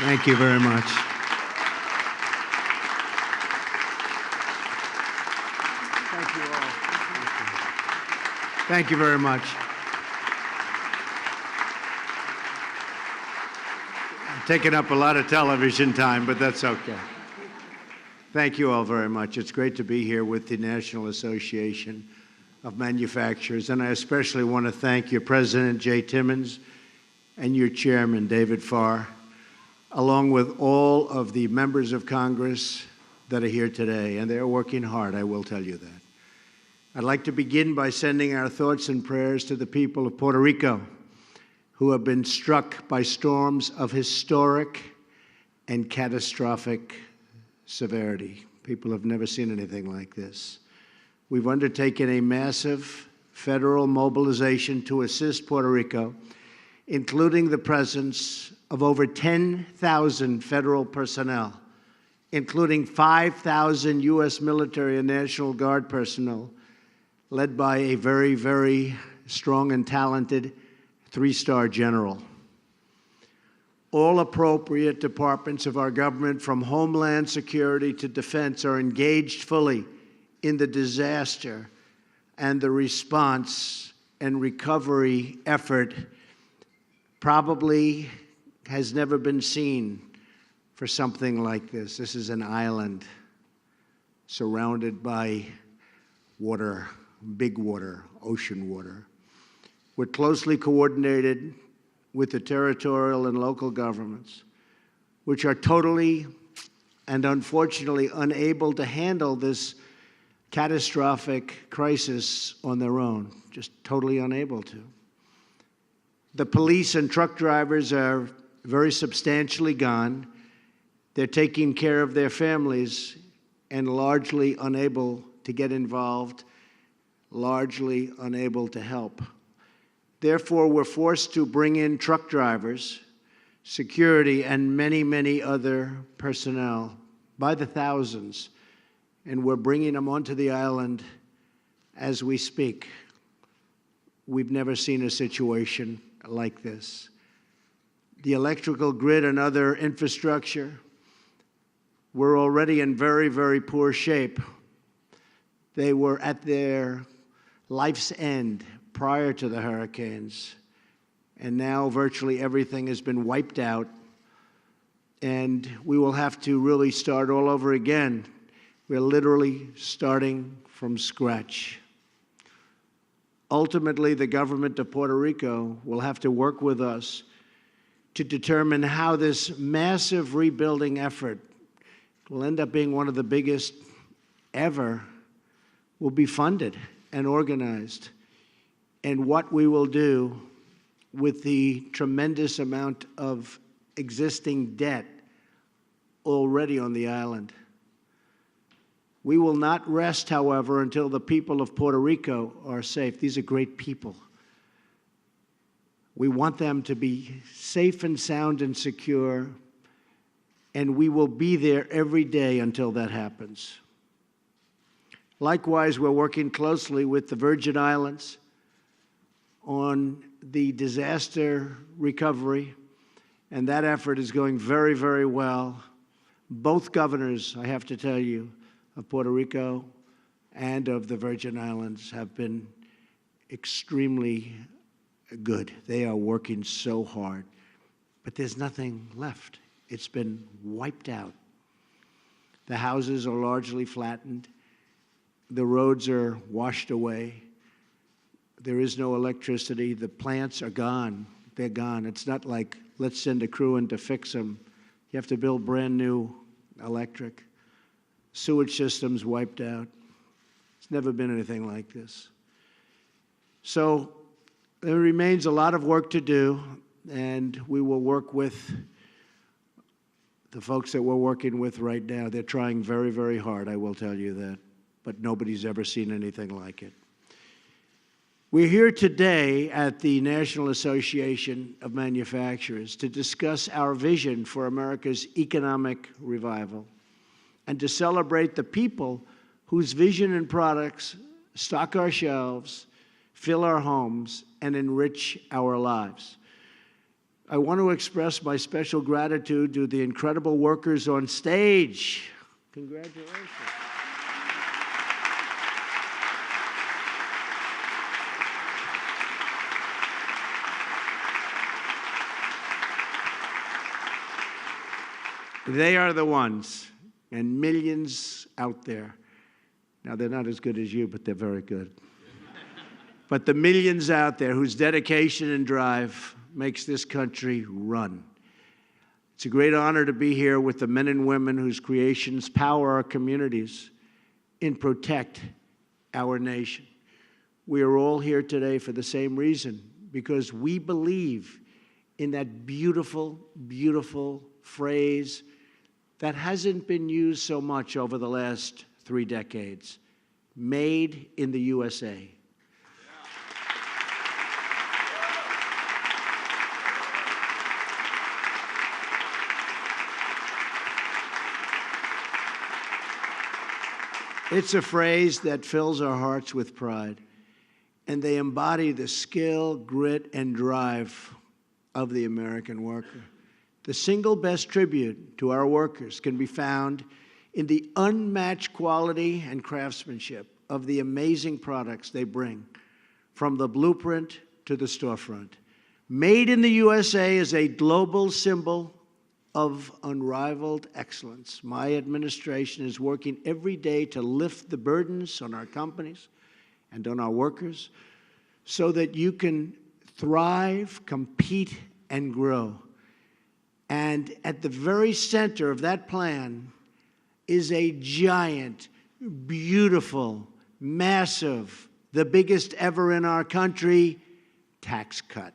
Thank you very much. Thank you all. Thank you very much. I'm taking up a lot of television time, but that's okay. Thank you all very much. It's great to be here with the National Association of Manufacturers, and I especially want to thank your President, Jay Timmons, and your Chairman, David Farr, along with all of the members of Congress that are here today, and they're working hard, I will tell you that. I'd like to begin by sending our thoughts and prayers to the people of Puerto Rico who have been struck by storms of historic and catastrophic severity. People have never seen anything like this. We've undertaken a massive federal mobilization to assist Puerto Rico, including the presence of over 10,000 federal personnel, including 5,000 U.S. military and National Guard personnel, led by a very, very strong and talented three-star general. All appropriate departments of our government, from Homeland Security to Defense, are engaged fully in the disaster and the response and recovery effort probably has never been seen for something like this. This is an island surrounded by water, big water, ocean water. We're closely coordinated with the territorial and local governments, which are totally and unfortunately unable to handle this catastrophic crisis on their own, just totally unable to. The police and truck drivers are very substantially gone. They're taking care of their families and largely unable to get involved, largely unable to help. Therefore, we're forced to bring in truck drivers, security, and many, many other personnel by the thousands, and we're bringing them onto the island as we speak. We've never seen a situation like this. The electrical grid and other infrastructure were already in very, very poor shape. They were at their life's end prior to the hurricanes, and now virtually everything has been wiped out, and we will have to really start all over again. We're literally starting from scratch. Ultimately, the government of Puerto Rico will have to work with us to determine how this massive rebuilding effort will end up being one of the biggest ever, will be funded and organized, and what we will do with the tremendous amount of existing debt already on the island. We will not rest, however, until the people of Puerto Rico are safe. These are great people. We want them to be safe and sound and secure, and we will be there every day until that happens. Likewise, we're working closely with the Virgin Islands on the disaster recovery, and that effort is going very, very well. Both governors, I have to tell you, of Puerto Rico and of the Virgin Islands have been extremely good. They are working so hard, but there's nothing left. It's been wiped out. The houses are largely flattened. The roads are washed away. There is no electricity. The plants are gone. They're gone. It's not like, let's send a crew in to fix them. You have to build brand new electric. Sewage systems wiped out. It's never been anything like this. So there remains a lot of work to do, and we will work with the folks that we're working with right now. They're trying very, very hard, I will tell you that, but nobody's ever seen anything like it. We're here today at the National Association of Manufacturers to discuss our vision for America's economic revival and to celebrate the people whose vision and products stock our shelves, fill our homes, and enrich our lives. I want to express my special gratitude to the incredible workers on stage. Congratulations. They are the ones, and millions out there. Now, they're not as good as you, but they're very good. But the millions out there whose dedication and drive makes this country run. It's a great honor to be here with the men and women whose creations power our communities and protect our nation. We are all here today for the same reason, because we believe in that beautiful, beautiful phrase that hasn't been used so much over the last 3 decades, made in the USA. It's a phrase that fills our hearts with pride, and they embody the skill, grit, and drive of the American worker. The single best tribute to our workers can be found in the unmatched quality and craftsmanship of the amazing products they bring, from the blueprint to the storefront. Made in the USA is a global symbol of unrivaled excellence. My administration is working every day to lift the burdens on our companies and on our workers so that you can thrive, compete, and grow. And at the very center of that plan is a giant, beautiful, massive, the biggest ever in our country, tax cut.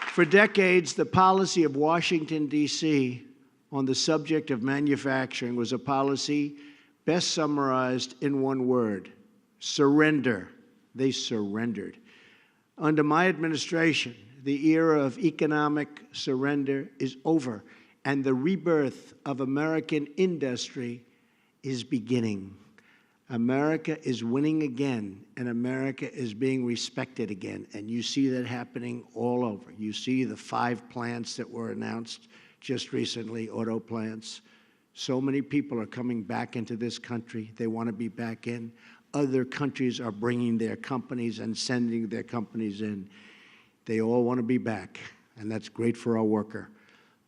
For decades, the policy of Washington, D.C. on the subject of manufacturing was a policy best summarized in one word: surrender. They surrendered. Under my administration, the era of economic surrender is over, and the rebirth of American industry is beginning. America is winning again, and America is being respected again, and you see that happening all over. You see the 5 plants that were announced just recently, auto plants. So many people are coming back into this country. They want to be back in. Other countries are bringing their companies and sending their companies in. They all want to be back, and that's great for our worker.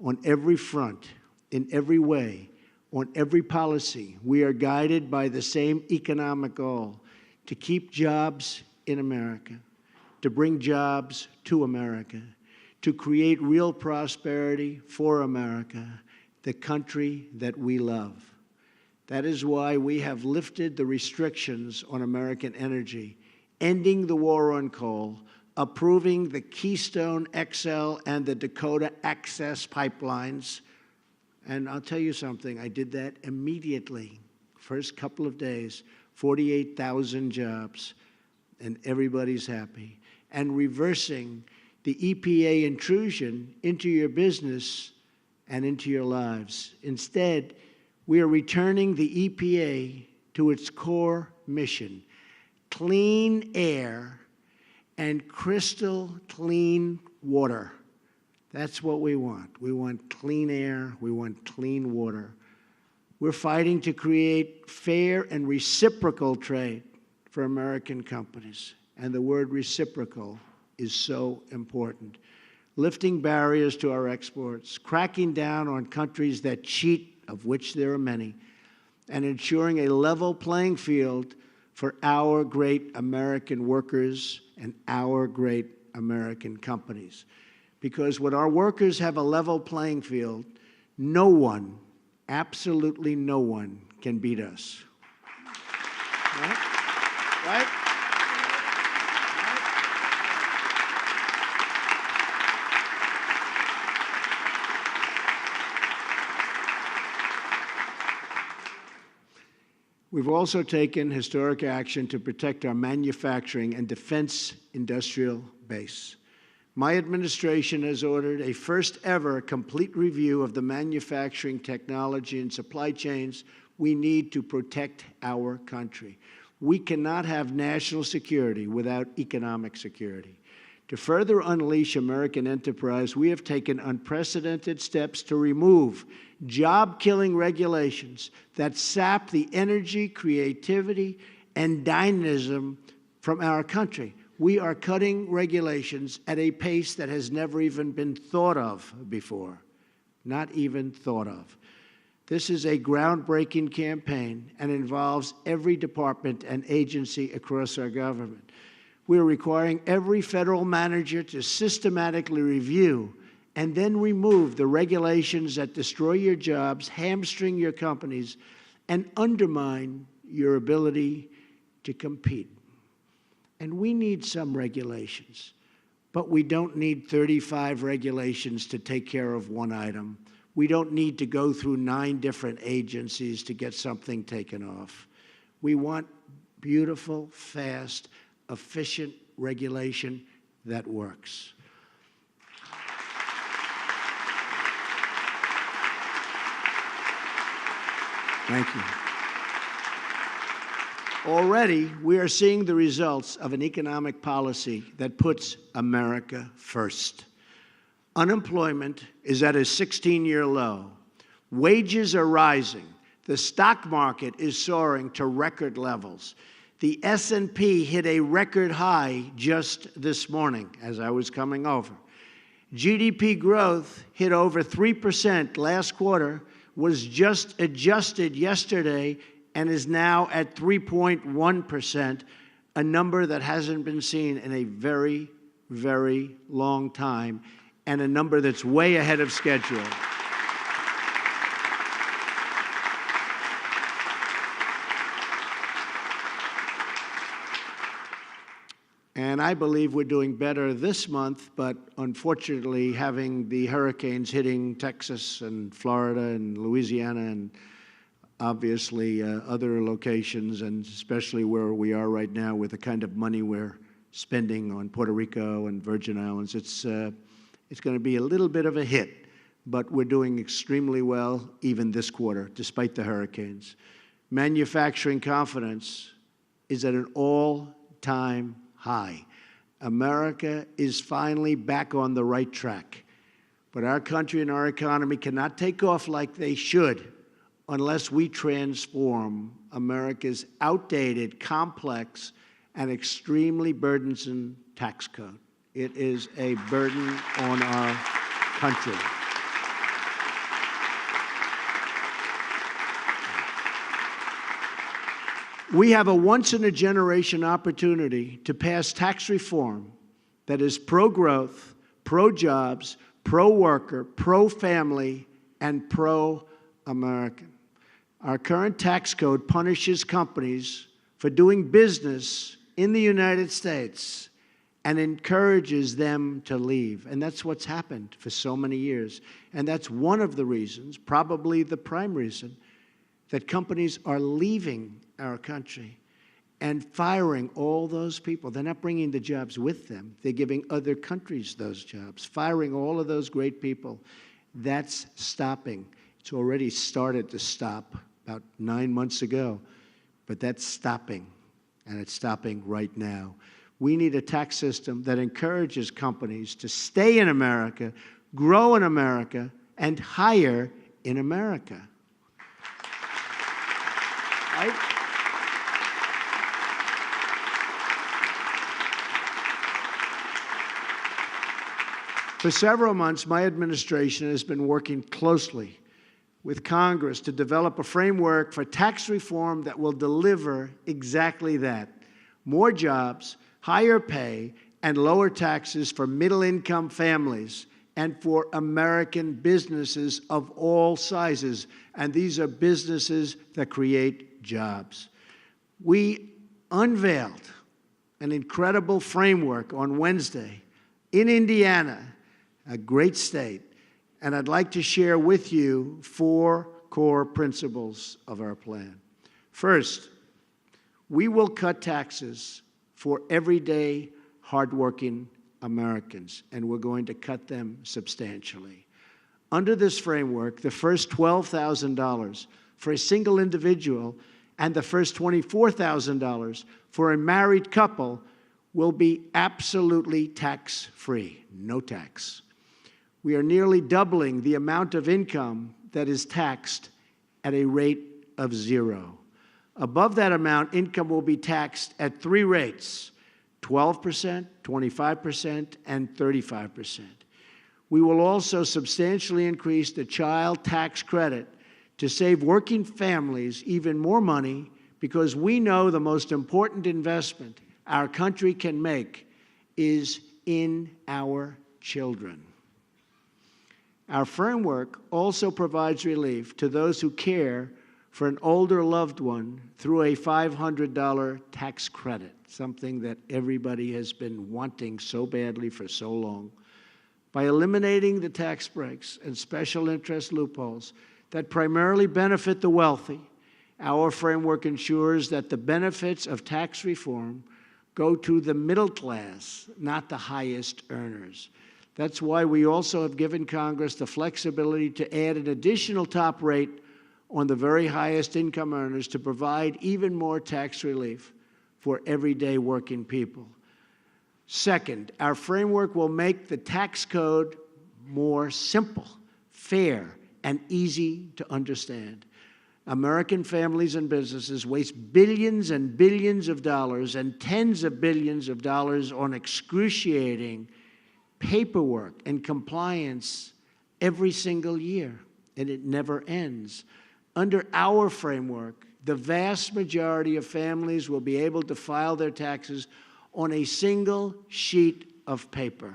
On every front, in every way, on every policy, we are guided by the same economic goal: to keep jobs in America, to bring jobs to America, to create real prosperity for America, the country that we love. That is why we have lifted the restrictions on American energy, ending the war on coal, approving the Keystone XL and the Dakota Access pipelines. And I'll tell you something, I did that immediately. First couple of days, 48,000 jobs, and everybody's happy. And reversing the EPA intrusion into your business and into your lives. Instead, we are returning the EPA to its core mission: clean air and crystal clean water. That's what we want. We want clean air. We want clean water. We're fighting to create fair and reciprocal trade for American companies. And the word reciprocal is so important. Lifting barriers to our exports, cracking down on countries that cheat, of which there are many, and ensuring a level playing field for our great American workers and our great American companies. Because when our workers have a level playing field, no one, absolutely no one, can beat us. Right? Right? We've also taken historic action to protect our manufacturing and defense industrial base. My administration has ordered a first-ever complete review of the manufacturing technology and supply chains we need to protect our country. We cannot have national security without economic security. To further unleash American enterprise, we have taken unprecedented steps to remove job-killing regulations that sap the energy, creativity, and dynamism from our country. We are cutting regulations at a pace that has never even been thought of before. Not even thought of. This is a groundbreaking campaign and involves every department and agency across our government. We are requiring every federal manager to systematically review and then remove the regulations that destroy your jobs, hamstring your companies, and undermine your ability to compete. And we need some regulations, but we don't need 35 regulations to take care of one item. We don't need to go through 9 different agencies to get something taken off. We want beautiful, fast, efficient regulation that works. Thank you. Already, we are seeing the results of an economic policy that puts America first. Unemployment is at a 16-year low. Wages are rising. The stock market is soaring to record levels. The S&P hit a record high just this morning as I was coming over. GDP growth hit over 3% last quarter, was just adjusted yesterday, and is now at 3.1%, a number that hasn't been seen in a very, very long time, and a number that's way ahead of schedule. And I believe we're doing better this month, but unfortunately, having the hurricanes hitting Texas and Florida and Louisiana and obviously other locations, and especially where we are right now with the kind of money we're spending on Puerto Rico and Virgin Islands, it's going to be a little bit of a hit, but we're doing extremely well even this quarter, despite the hurricanes. Manufacturing confidence is at an all-time high. America is finally back on the right track, but our country and our economy cannot take off like they should unless we transform America's outdated, complex, and extremely burdensome tax code. It is a burden on our country. We have a once-in-a-generation opportunity to pass tax reform that is pro-growth, pro-jobs, pro-worker, pro-family, and pro-American. Our current tax code punishes companies for doing business in the United States and encourages them to leave. And that's what's happened for so many years. And that's one of the reasons, probably the prime reason, that companies are leaving our country and firing all those people. They're not bringing the jobs with them. They're giving other countries those jobs, firing all of those great people. That's stopping. It's already started to stop about 9 months ago, but that's stopping, and it's stopping right now. We need a tax system that encourages companies to stay in America, grow in America, and hire in America. Right? For several months, my administration has been working closely with Congress to develop a framework for tax reform that will deliver exactly that: more jobs, higher pay, and lower taxes for middle-income families and for American businesses of all sizes. And these are businesses that create jobs. We unveiled an incredible framework on Wednesday in Indiana, a great state, and I'd like to share with you 4 core principles of our plan. First, we will cut taxes for everyday, hardworking Americans, and we're going to cut them substantially. Under this framework, the first $12,000 for a single individual and the first $24,000 for a married couple will be absolutely tax-free, no tax. We are nearly doubling the amount of income that is taxed at a rate of 0. Above that amount, income will be taxed at 3 rates: 12%, 25%, and 35%. We will also substantially increase the child tax credit to save working families even more money, because we know the most important investment our country can make is in our children. Our framework also provides relief to those who care for an older loved one through a $500 tax credit, something that everybody has been wanting so badly for so long. By eliminating the tax breaks and special interest loopholes that primarily benefit the wealthy, our framework ensures that the benefits of tax reform go to the middle class, not the highest earners. That's why we also have given Congress the flexibility to add an additional top rate on the very highest income earners to provide even more tax relief for everyday working people. Second, our framework will make the tax code more simple, fair, and easy to understand. American families and businesses waste billions and billions of dollars and tens of billions of dollars on excruciating paperwork and compliance every single year, and it never ends. Under our framework, the vast majority of families will be able to file their taxes on a single sheet of paper.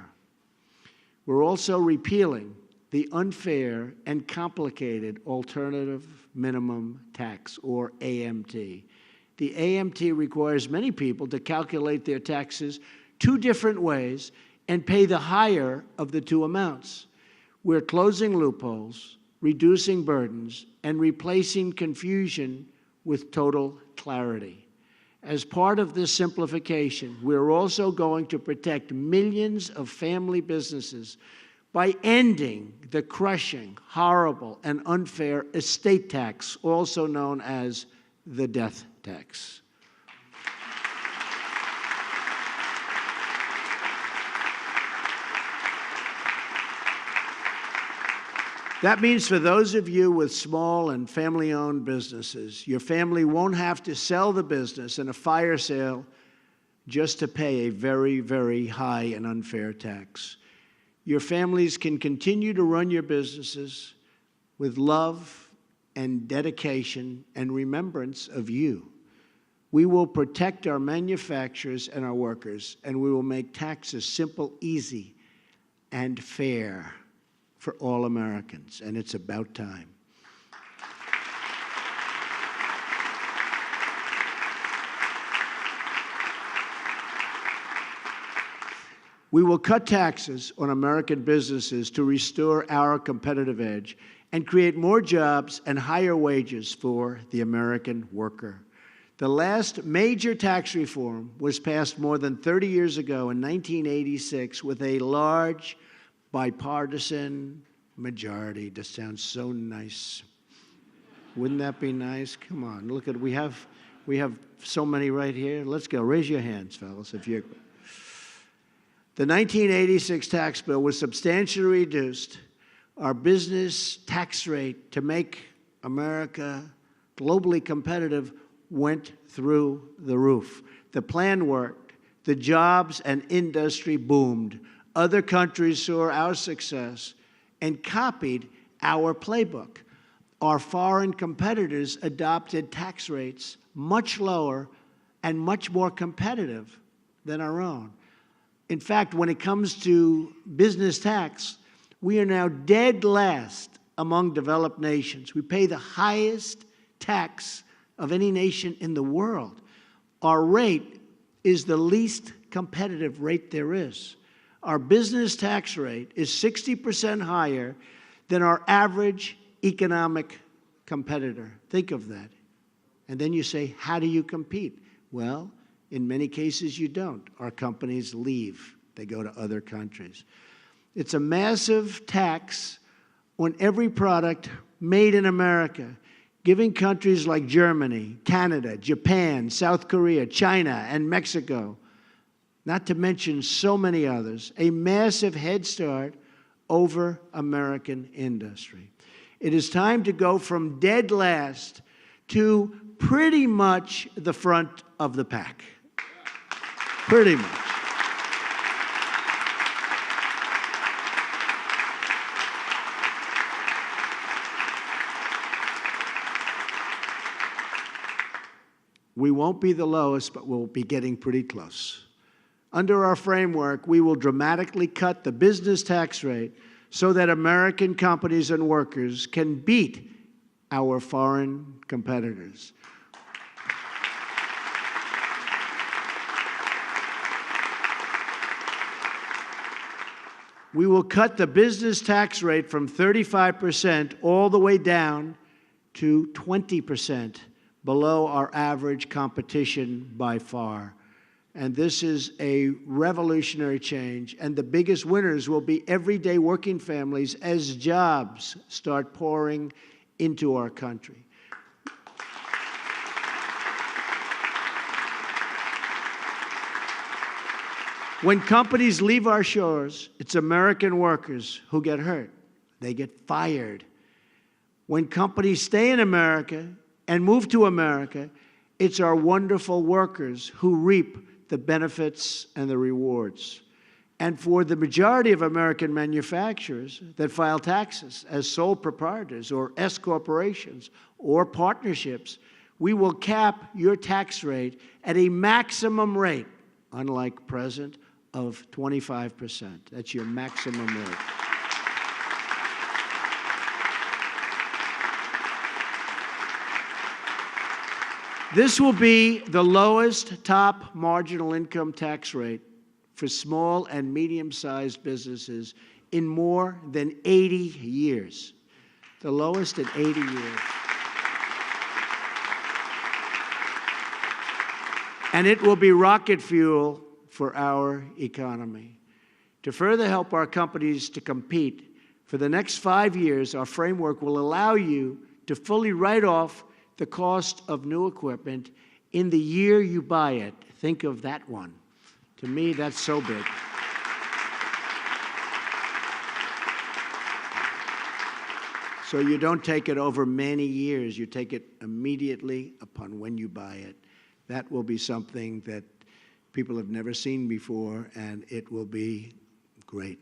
We're also repealing the unfair and complicated alternative minimum tax, or AMT. The AMT requires many people to calculate their taxes 2 different ways and pay the higher of the 2 amounts. We're closing loopholes, reducing burdens, and replacing confusion with total clarity. As part of this simplification, we're also going to protect millions of family businesses by ending the crushing, horrible, and unfair estate tax, also known as the death tax. That means for those of you with small and family-owned businesses, your family won't have to sell the business in a fire sale just to pay a very, very high and unfair tax. Your families can continue to run your businesses with love and dedication and remembrance of you. We will protect our manufacturers and our workers, and we will make taxes simple, easy, and fair for all Americans, and it's about time. We will cut taxes on American businesses to restore our competitive edge and create more jobs and higher wages for the American worker. The last major tax reform was passed more than 30 years ago in 1986 with a large bipartisan majority. That sounds so nice. Wouldn't that be nice? Come on, look at, we have so many right here. Let's go. Raise your hands, fellas, if you're. The 1986 tax bill was substantially reduced our business tax rate to make America globally competitive went through the roof. The plan worked. The jobs and industry boomed. Other countries saw our success and copied our playbook. Our foreign competitors adopted tax rates much lower and much more competitive than our own. In fact, when it comes to business tax, we are now dead last among developed nations. We pay the highest tax of any nation in the world. Our rate is the least competitive rate there is. Our business tax rate is 60% higher than our average economic competitor. Think of that. And then you say, how do you compete? Well, in many cases you don't. Our companies leave They go to other countries. It's a massive tax on every product made in America, giving countries like Germany, Canada, Japan, South Korea, China, and Mexico, not to mention so many others, a massive head start over American industry. It is time to go from dead last to pretty much the front of the pack. Pretty much. We won't be the lowest, but we'll be getting pretty close. Under our framework, we will dramatically cut the business tax rate so that American companies and workers can beat our foreign competitors. We will cut the business tax rate from 35% all the way down to 20%, below our average competition by far. And this is a revolutionary change, and the biggest winners will be everyday working families as jobs start pouring into our country. When companies leave our shores, it's American workers who get hurt. They get fired. When companies stay in America and move to America, it's our wonderful workers who reap the benefits and the rewards. And for the majority of American manufacturers that file taxes as sole proprietors or S corporations or partnerships, we will cap your tax rate at a maximum rate, unlike present, of 25%. That's your maximum rate. This will be the lowest top marginal income tax rate for small and medium-sized businesses in more than 80 years. The lowest in 80 years. And it will be rocket fuel for our economy. To further help our companies to compete, for the next 5 years, our framework will allow you to fully write off the cost of new equipment in the year you buy it. Think of that one. To me, that's so big. So you don't take it over many years. You take it immediately upon when you buy it. That will be something that people have never seen before, and it will be great.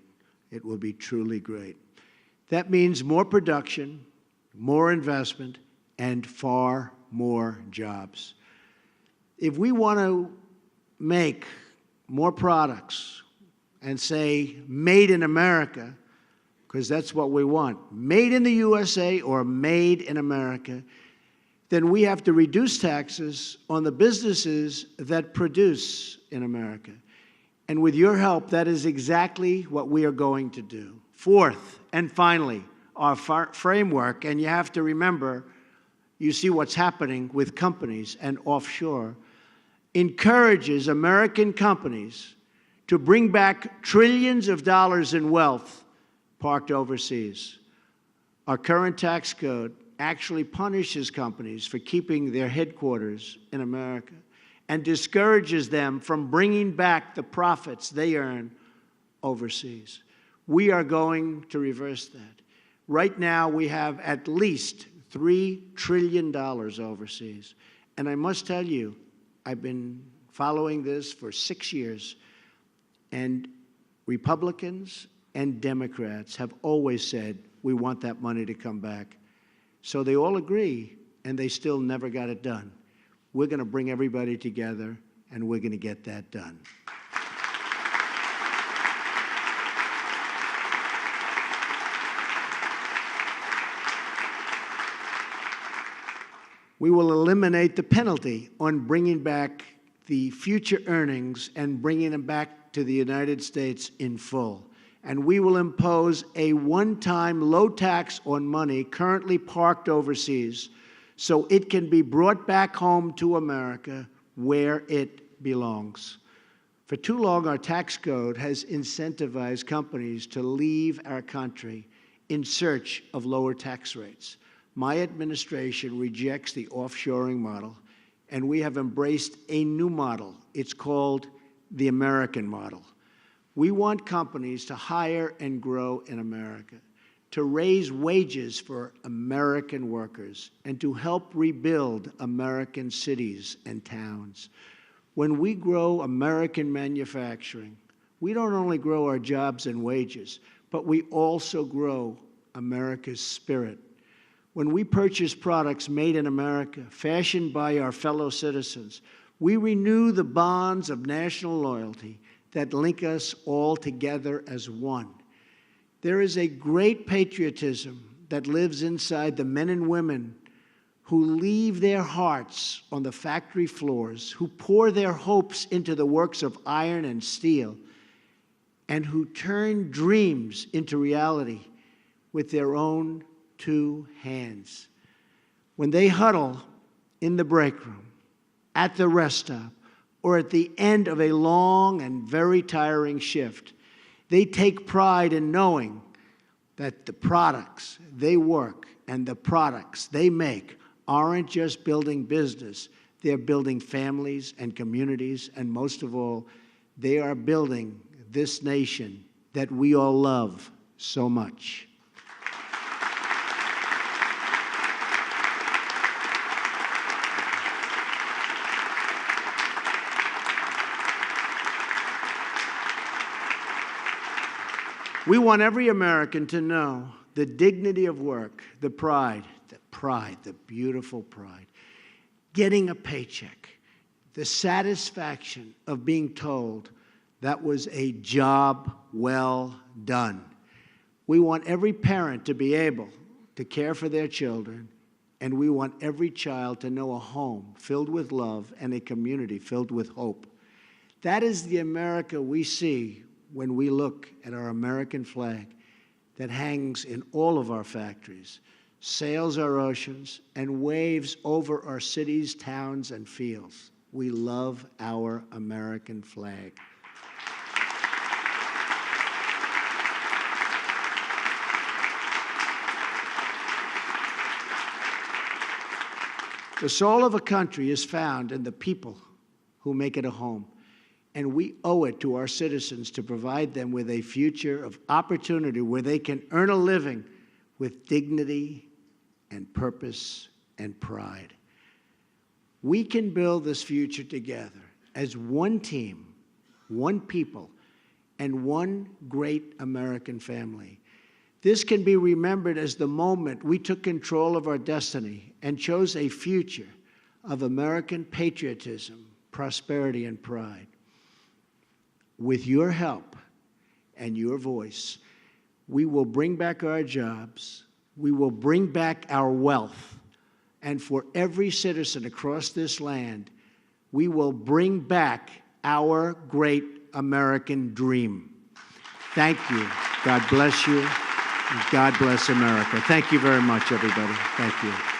It will be truly great. That means more production, more investment, and far more jobs. If we want to make more products and say made in America, because that's what we want, made in the USA or made in America, then we have to reduce taxes on the businesses that produce in America. And with your help, that is exactly what we are going to do. Fourth, and finally, our framework, and you have to remember, you see what's happening with companies and offshore, encourages American companies to bring back trillions of dollars in wealth parked overseas. Our current tax code actually punishes companies for keeping their headquarters in America and discourages them from bringing back the profits they earn overseas. We are going to reverse that. Right now, we have at least $3 trillion overseas. And I must tell you, I've been following this for 6 years, and Republicans and Democrats have always said, we want that money to come back. So they all agree, and they still never got it done. We're going to bring everybody together, and we're going to get that done. We will eliminate the penalty on bringing back the future earnings and bringing them back to the United States in full. And we will impose a one-time low tax on money currently parked overseas so it can be brought back home to America where it belongs. For too long, our tax code has incentivized companies to leave our country in search of lower tax rates. My administration rejects the offshoring model, and we have embraced a new model. It's called the American model. We want companies to hire and grow in America, to raise wages for American workers, and to help rebuild American cities and towns. When we grow American manufacturing, we don't only grow our jobs and wages, but we also grow America's spirit. When we purchase products made in America, fashioned by our fellow citizens, we renew the bonds of national loyalty that link us all together as one. There is a great patriotism that lives inside the men and women who leave their hearts on the factory floors, who pour their hopes into the works of iron and steel, and who turn dreams into reality with their own two hands. When they huddle in the break room, at the rest stop, or at the end of a long and very tiring shift, they take pride in knowing that the products they work and the products they make aren't just building business, they're building families and communities, and most of all, they are building this nation that we all love so much. We want every American to know the dignity of work, the pride, the beautiful pride, getting a paycheck, the satisfaction of being told that was a job well done. We want every parent to be able to care for their children, and we want every child to know a home filled with love and a community filled with hope. That is the America we see when we look at our American flag that hangs in all of our factories, sails our oceans, and waves over our cities, towns, and fields. We love our American flag. The soul of a country is found in the people who make it a home. And we owe it to our citizens to provide them with a future of opportunity where they can earn a living with dignity and purpose and pride. We can build this future together as one team, one people, and one great American family. This can be remembered as the moment we took control of our destiny and chose a future of American patriotism, prosperity, and pride. With your help and your voice, we will bring back our jobs, we will bring back our wealth, and for every citizen across this land, we will bring back our great American dream. Thank you. God bless you. And God bless America. Thank you very much, everybody. Thank you.